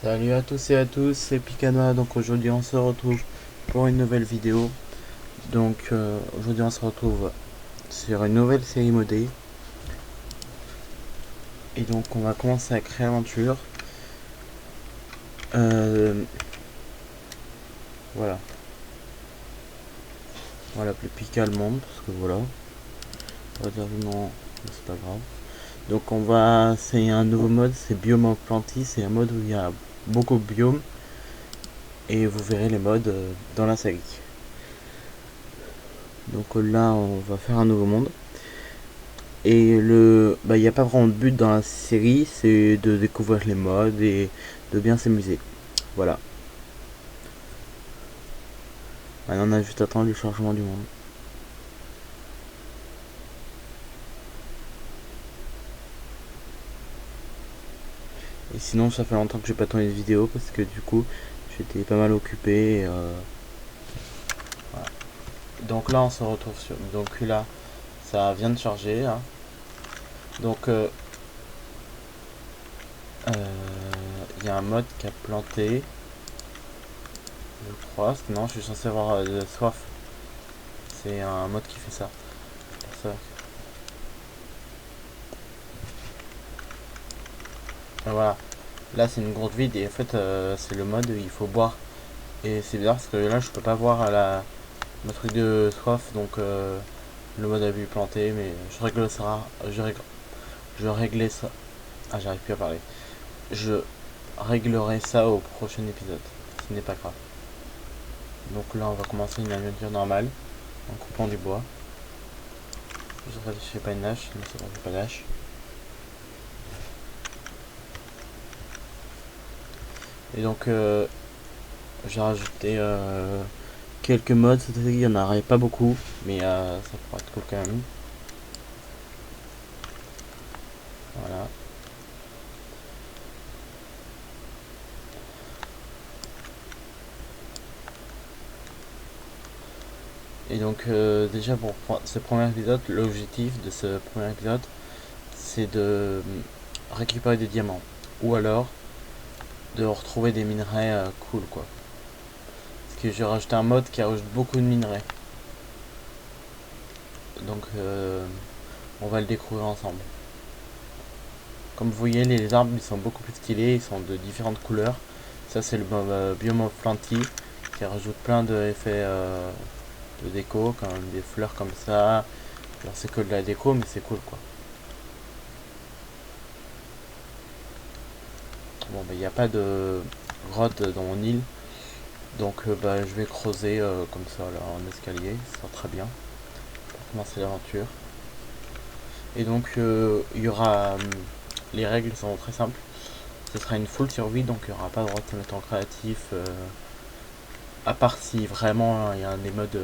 Salut à tous et à tous, c'est Picanoa. Donc aujourd'hui on se retrouve pour une nouvelle vidéo. Donc aujourd'hui on se retrouve sur une nouvelle série modée. Et donc on va commencer à créer l'aventure. Voilà. On va l'appeler Pika le monde parce que voilà. On va dire non, c'est pas grave. Donc on va. C'est un nouveau mode, c'est Biome of Planty. C'est un mode où il y a beaucoup de biomes. Et vous verrez les modes dans la série. Donc là on va faire un nouveau monde. Et il n'y a pas vraiment de but dans la série, c'est de découvrir les modes et de bien s'amuser. Voilà. Maintenant, on a juste à attendre le changement du monde. Et sinon, ça fait longtemps que j'ai pas tourné de vidéo parce que du coup, j'étais pas mal occupé. Voilà. Donc là, on se retrouve sur. Donc là, ça vient de charger. Hein. Donc, il y a un mode qui a planté. Je crois. Non, je suis censé avoir soif. C'est un mode qui fait ça. C'est pour ça. Voilà. Là, c'est une gourde vide et en fait, c'est le mode où il faut boire. Et c'est bizarre parce que là, je peux pas voir à le truc de soif, donc le mode a vu planté, mais je règle ça. Je réglais ça. Ah, j'arrive plus à parler. Je réglerai ça au prochain épisode. Ce n'est pas grave. Donc là, on va commencer une aventure normale en coupant du bois. Je fais pas une hache, mais c'est bon, j'ai pas d'hache. Et donc, j'ai rajouté quelques modes, c'est-à-dire il n'y en aurait pas beaucoup, mais ça pourrait être cool quand même. Voilà. Et donc déjà pour ce premier épisode, l'objectif de ce premier épisode, c'est de récupérer des diamants. Ou alors de retrouver des minerais cool quoi. Parce que j'ai rajouté un mode qui rajoute beaucoup de minerais. Donc on va le découvrir ensemble. Comme vous voyez, les arbres ils sont beaucoup plus stylés, ils sont de différentes couleurs. Ça c'est le biome of Plenty qui rajoute plein d'effets de déco, comme des fleurs comme ça. Alors c'est que de la déco mais c'est cool quoi. Bon bah il n'y a pas de grotte dans mon île. Donc bah, je vais creuser comme ça là en escalier, ça sera très bien pour commencer l'aventure. Et donc il y aura les règles sont très simples. Ce sera une full survie, donc il n'y aura pas de droit de se mettre en créatif. À part si vraiment il y a des modes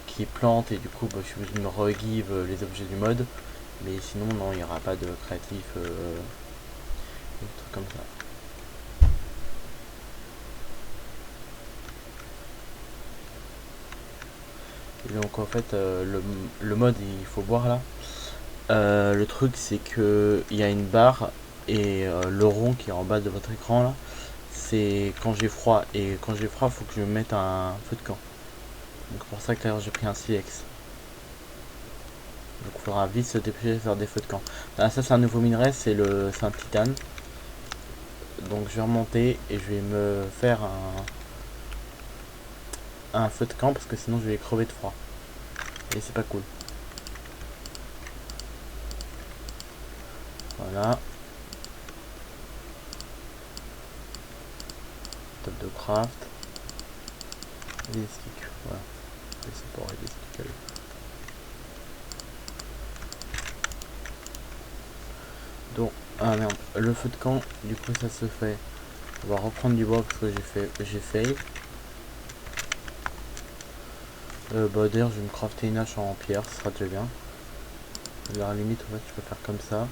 qui plantent et du coup bah, je suis obligé de me re-give les objets du mode. Mais sinon non, il n'y aura pas de créatif, des trucs comme ça. Et donc en fait le mode il faut boire là. Le truc c'est que il y a une barre et le rond qui est en bas de votre écran là, c'est quand j'ai froid et quand j'ai froid, faut que je mette un feu de camp. Donc pour ça que d'ailleurs j'ai pris un silex. Donc il faudra vite se dépêcher de faire des feux de camp. Ah, ça c'est un nouveau minerai, c'est un titane. Donc je vais remonter et je vais me faire un feu de camp parce que sinon je vais crever de froid. Et c'est pas cool. Voilà. Top de craft. Et des sticks. Voilà. Et c'est pour des sticks. Donc, ah merde, le feu de camp, du coup ça se fait. On va reprendre du bois parce que j'ai fail. Bah d'ailleurs je vais me crafter une hache en pierre, ce sera déjà bien. À la limite en fait je peux faire comme ça.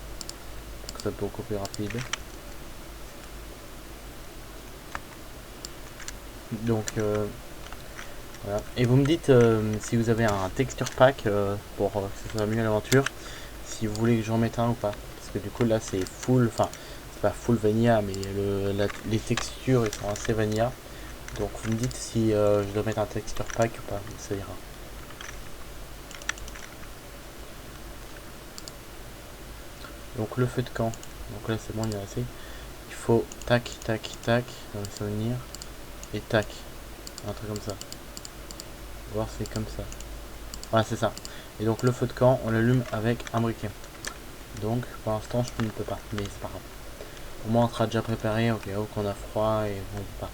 Pour que ça soit beaucoup plus rapide. Donc voilà. Et vous me dites si vous avez un texture pack pour que ça soit mieux à l'aventure. Si vous voulez que j'en mette un ou pas. Parce que du coup là c'est full, enfin c'est pas full vanilla, mais les textures ils sont assez vanilla. Donc vous me dites si je dois mettre un texture pack ou pas, ça ira. Donc le feu de camp, donc là c'est bon, il y en a assez. Il faut tac tac tac dans le souvenir et tac, un truc comme ça. Voir c'est comme ça. Voilà, c'est ça. Et donc le feu de camp on l'allume avec un briquet. Donc pour l'instant je ne peux pas, mais c'est pas grave. Au moins on sera déjà préparé au cas où qu'on a froid et on ne peut pas.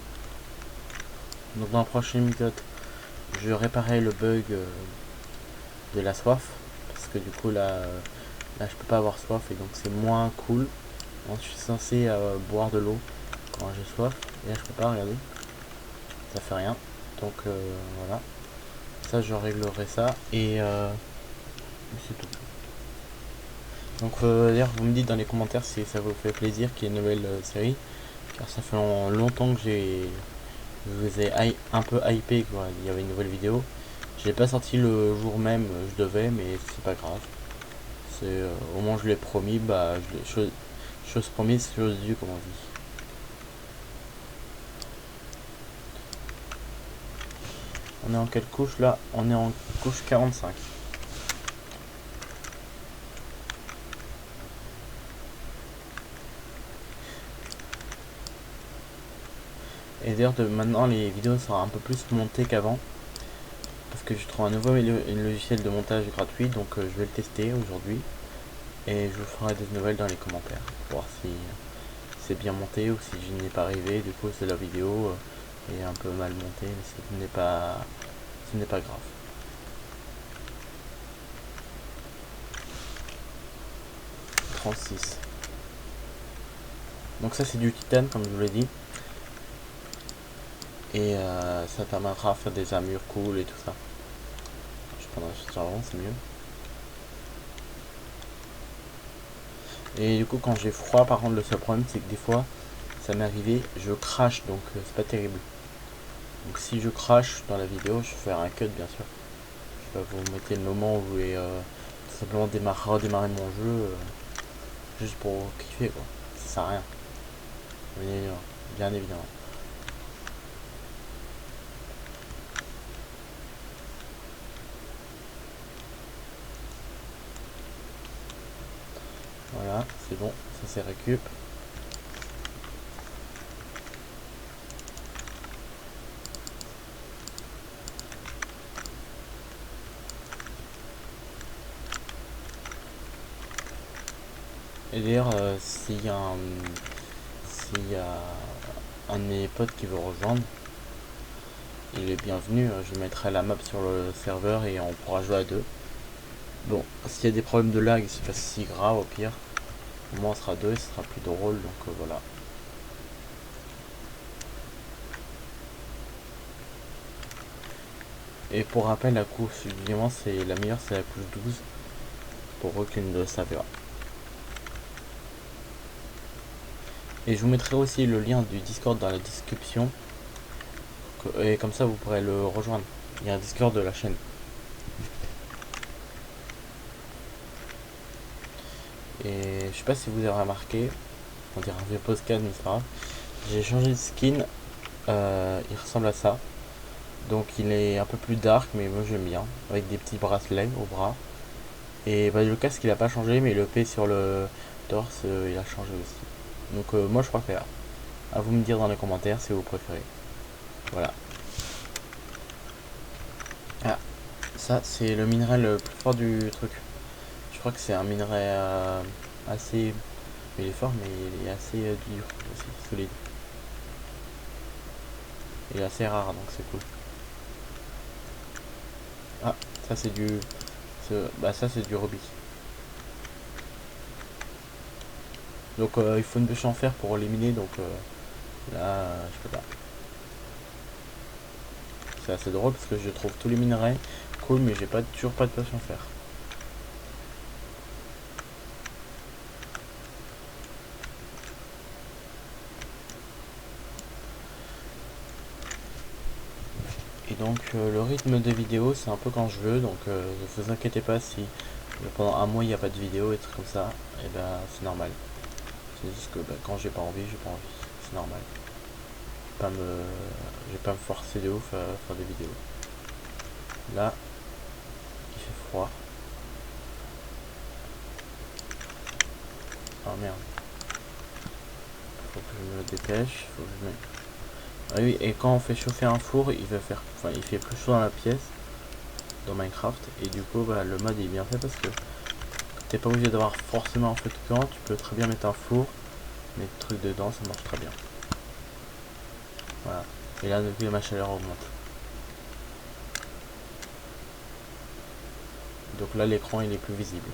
Donc dans la prochaine méthode, je réparais le bug de la soif. Parce que du coup là je peux pas avoir soif et donc c'est moins cool. Moi, je suis censé boire de l'eau quand j'ai soif. Et là je peux pas, regarder. Ça fait rien. Donc voilà. Ça je réglerai ça et c'est tout. Donc d'ailleurs vous me dites dans les commentaires si ça vous fait plaisir qu'il y ait une nouvelle série. Car ça fait longtemps que je vous ai un peu hypé quoi. Il y avait une nouvelle vidéo. Je l'ai pas sorti le jour même, je devais, mais c'est pas grave. C'est au moins je l'ai promis, bah chose promise, chose due comme on dit. On est en quelle couche là? On est en couche 45. Et d'ailleurs maintenant les vidéos seront un peu plus montées qu'avant. Parce que je trouve un nouveau logiciel de montage gratuit, donc je vais le tester aujourd'hui. Et je vous ferai des nouvelles dans les commentaires. Pour voir si c'est bien monté ou si je n'y ai pas arrivé. Du coup c'est la vidéo est un peu mal montée, mais ce n'est pas grave. Donc ça c'est du titane comme je vous l'ai dit. Et ça permettra de faire des armures cool et tout ça. Je prendrai sur avant, c'est mieux. Et du coup quand j'ai froid par contre le seul problème c'est que des fois ça m'est arrivé, je crache donc c'est pas terrible. Donc si je crache dans la vidéo, je vais faire un cut bien sûr. Je vais vous mettre le moment où je vais tout simplement redémarrer mon jeu juste pour kiffer quoi. Ça sert à rien. Bien évidemment. Voilà, c'est bon, ça c'est récup. Et d'ailleurs, s'il y a un de mes potes qui veut rejoindre, il est bienvenu. Je mettrai la map sur le serveur et on pourra jouer à deux. Bon, s'il y a des problèmes de lag, c'est pas si grave au pire. Au moins on sera deux et ce sera plus drôle, donc voilà. Et pour rappel, la couche évidemment c'est la meilleure, c'est la couche 12. Pour eux qui ne le savent pas. Et je vous mettrai aussi le lien du Discord dans la description. Et comme ça vous pourrez le rejoindre. Il y a un Discord de la chaîne. Et je sais pas si vous avez remarqué, on dirait un vieux postcard mais c'est pas grave. J'ai changé de skin, il ressemble à ça. Donc il est un peu plus dark mais moi j'aime bien. Avec des petits bracelets au bras. Et bah, le casque il a pas changé mais le P sur le torse il a changé aussi. Donc moi je préfère. À vous me dire dans les commentaires si vous préférez. Voilà. Ah, ça c'est le minerai le plus fort du truc. Je crois que c'est un minerai assez... Il est fort mais il est assez dur aussi, solide. Il est assez rare donc c'est cool. Ah, ça c'est du... Bah ça c'est du rubis. Donc il faut une bûche en fer pour éliminer donc là je peux pas. C'est assez drôle parce que je trouve tous les minerais cool mais j'ai toujours pas de bûche en fer. Et donc le rythme des vidéos c'est un peu quand je veux donc ne vous inquiétez pas si pendant un mois il n'y a pas de vidéo et trucs comme ça, et ben c'est normal. C'est juste que quand j'ai pas envie, c'est normal. Je vais pas me forcer de ouf à faire des vidéos. Là, il fait froid. Oh merde. Faut que je me dépêche. Faut que je me... Ah oui, et quand on fait chauffer un four, il fait plus chaud dans la pièce, dans Minecraft, et du coup, le mode est bien fait parce que t'es pas obligé d'avoir forcément un feu de camp, tu peux très bien mettre un four, mettre des trucs dedans, ça marche très bien. Voilà. Et là, depuis, ma chaleur augmente. Donc là, l'écran, il est plus visible.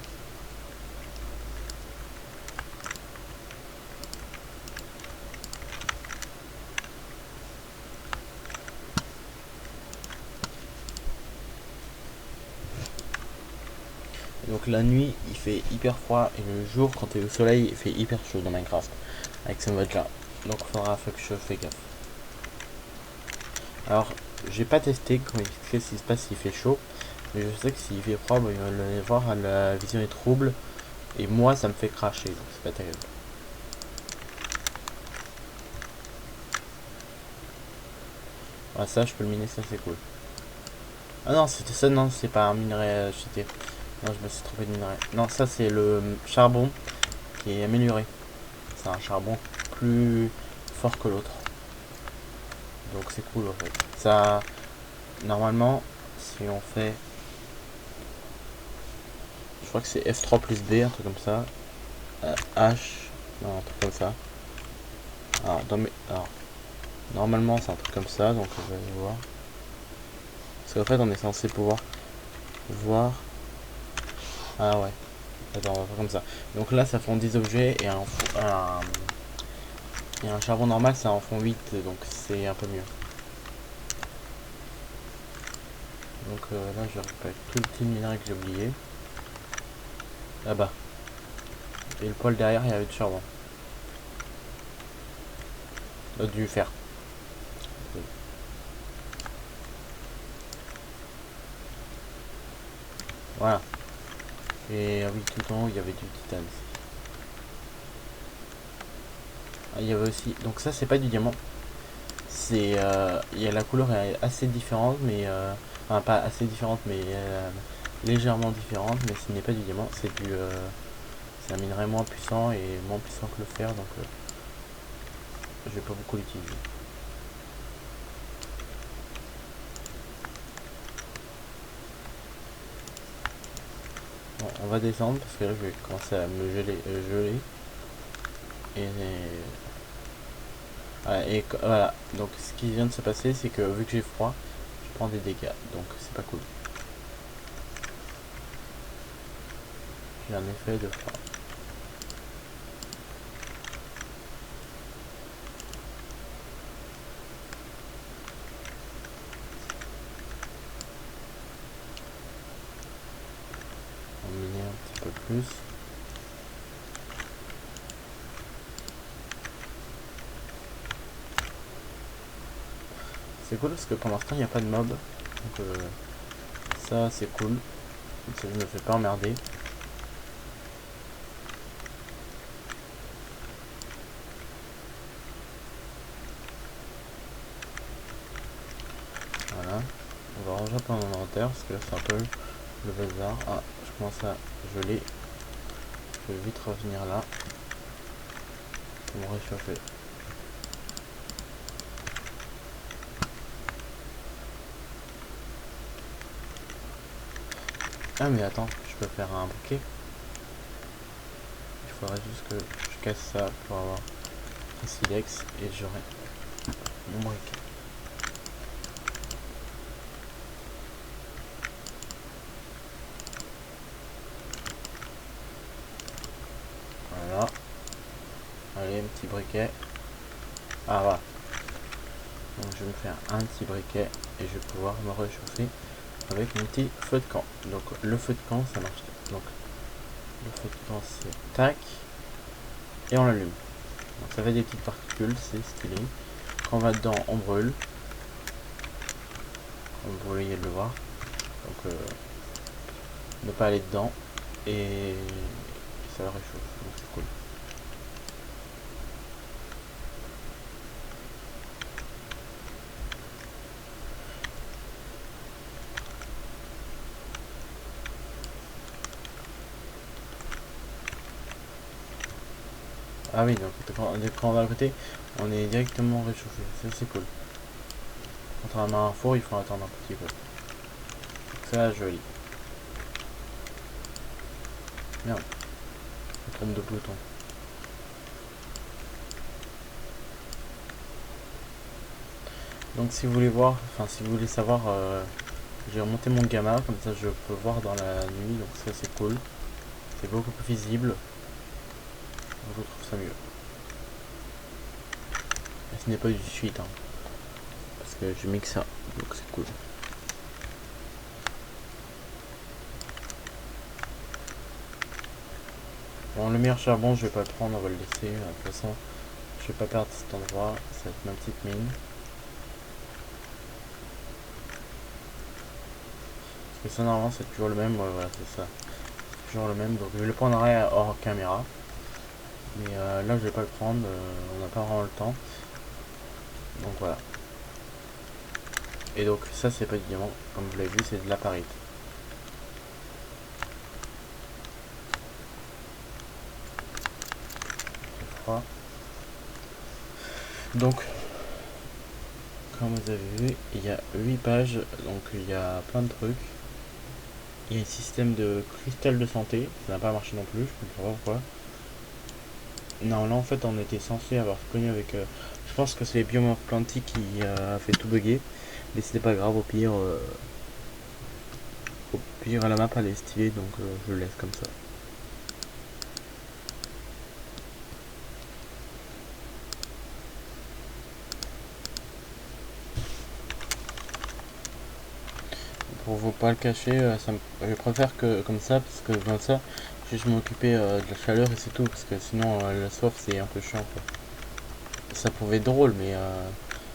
Donc la nuit il fait hyper froid et le jour quand t'es au soleil il fait hyper chaud dans Minecraft avec ce mode là. Donc faut que je fais gaffe. Alors j'ai pas testé qu'est-ce qui se passe s'il fait chaud, mais je sais que s'il fait froid, il va le voir, la vision est trouble et moi ça me fait cracher, donc c'est pas terrible. Ah ça je peux le miner, ça c'est cool. Ah non c'était ça, non c'est pas un minerai cheaté. Non je me suis trompé de minerai. Non ça c'est le charbon qui est amélioré. C'est un charbon plus fort que l'autre. Donc c'est cool en fait. Ça, normalement, si on fait... Je crois que c'est F3 plus B, un truc comme ça. H, non, un truc comme ça. Alors, normalement c'est un truc comme ça, donc on va voir. Parce qu'en fait on est censé pouvoir voir... Ah ouais. Attends, on va faire comme ça. Donc là ça fond 10 objets et un charbon normal ça en fond 8, donc c'est un peu mieux. Donc là je récupère tout le petit minerai que j'ai oublié. Là-bas. Et le poil derrière il y avait du charbon. Du fer. Voilà. Et oui, tout en haut il y avait du titane. Ah, il y avait aussi. Donc ça c'est pas du diamant. C'est la couleur est assez différente, mais enfin pas assez différente, mais légèrement différente, mais ce n'est pas du diamant. C'est un minerai moins puissant et moins puissant que le fer, donc je vais pas beaucoup l'utiliser. Bon, on va descendre parce que là je vais commencer à me geler. Et voilà, donc ce qui vient de se passer, c'est que vu que j'ai froid, je prends des dégâts, donc c'est pas cool. J'ai un effet de froid. On miner un petit peu plus. C'est cool parce que pour l'instant il n'y a pas de mob, donc ça c'est cool, ça je me fais pas emmerder. Voilà, on va ranger un peu mon inventaire parce que là c'est un peu le bazar. Ah, je commence à geler, je vais vite revenir là pour me réchauffer. Ah mais attends, je peux faire un briquet. Il faudrait juste que je casse ça pour avoir un silex et j'aurai mon briquet. Voilà. Allez, un petit briquet. Ah voilà. Donc je vais me faire un petit briquet et je vais pouvoir me réchauffer avec mon petit feu de camp. Donc le feu de camp ça marche. Donc le feu de camp c'est tac et on l'allume. Donc ça fait des petites particules, c'est stylé. Quand on va dedans on brûle. Comme vous voyez de le voir. Donc ne pas aller dedans et ça le réchauffe. Donc c'est cool. Ah oui, donc quand on va à côté, on est directement réchauffé. Ça c'est cool. Contrairement à un four, il faut attendre un petit peu. Donc ça, joli. Merde. Je me trompe de bouton. Donc si vous voulez voir, enfin si vous voulez savoir, j'ai remonté mon gamma, comme ça je peux voir dans la nuit, donc ça c'est cool. C'est beaucoup plus visible. Donc, je trouve ça mieux. Et ce n'est pas du suite, hein, parce que je mixe ça, donc c'est cool. Bon, le meilleur charbon, je vais pas le prendre, on va le laisser. De toute façon, je vais pas perdre cet endroit, ça va être ma petite mine. Parce que ça, normalement, c'est toujours le même, ouais, voilà, c'est ça. C'est toujours le même, donc je le prendrai hors caméra. Mais là, je vais pas le prendre, on n'a pas vraiment le temps. Donc voilà. Et donc, ça, c'est pas du diamant, comme vous l'avez vu, c'est de l'apparite. C'est froid. Donc, comme vous avez vu, il y a 8 pages, donc il y a plein de trucs. Il y a un système de cristal de santé, ça n'a pas marché non plus, je comprends pas pourquoi. Non, là en fait on était censé avoir connu avec... je pense que c'est Biome of Planty qui a fait tout bugger, mais c'était pas grave, au pire la map elle est stylée, donc je le laisse comme ça. Pour vous pas le cacher, je préfère que comme ça, parce que comme ça, je m'occuper de la chaleur et c'est tout, parce que sinon la soif c'est un peu chiant quoi. Ça pouvait être drôle, mais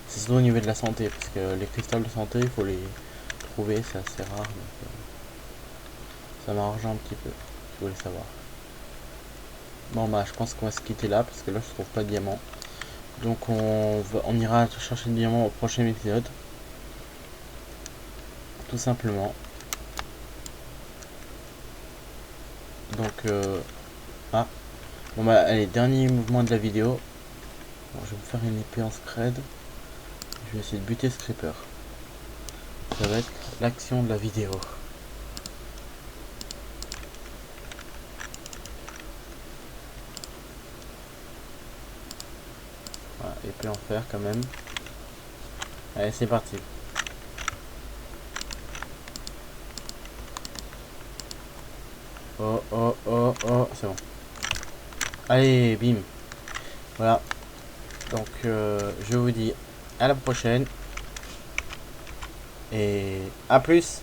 c'est surtout au niveau de la santé, parce que les cristals de santé, il faut les trouver, c'est assez rare, donc ça m'arrange un petit peu, si vous voulez savoir. Bon bah je pense qu'on va se quitter là, parce que là je trouve pas de diamant. Donc on ira chercher le diamant au prochain épisode. Tout simplement. Donc ah. Bon bah allez, dernier mouvement de la vidéo. Bon, je vais me faire une épée en scred. Je vais essayer de buter ce creeper. Ça va être l'action de la vidéo. Voilà, épée en fer quand même. Allez, c'est parti. Oh, oh, oh, oh, c'est bon. Allez, bim. Voilà. Donc, je vous dis à la prochaine. Et à plus.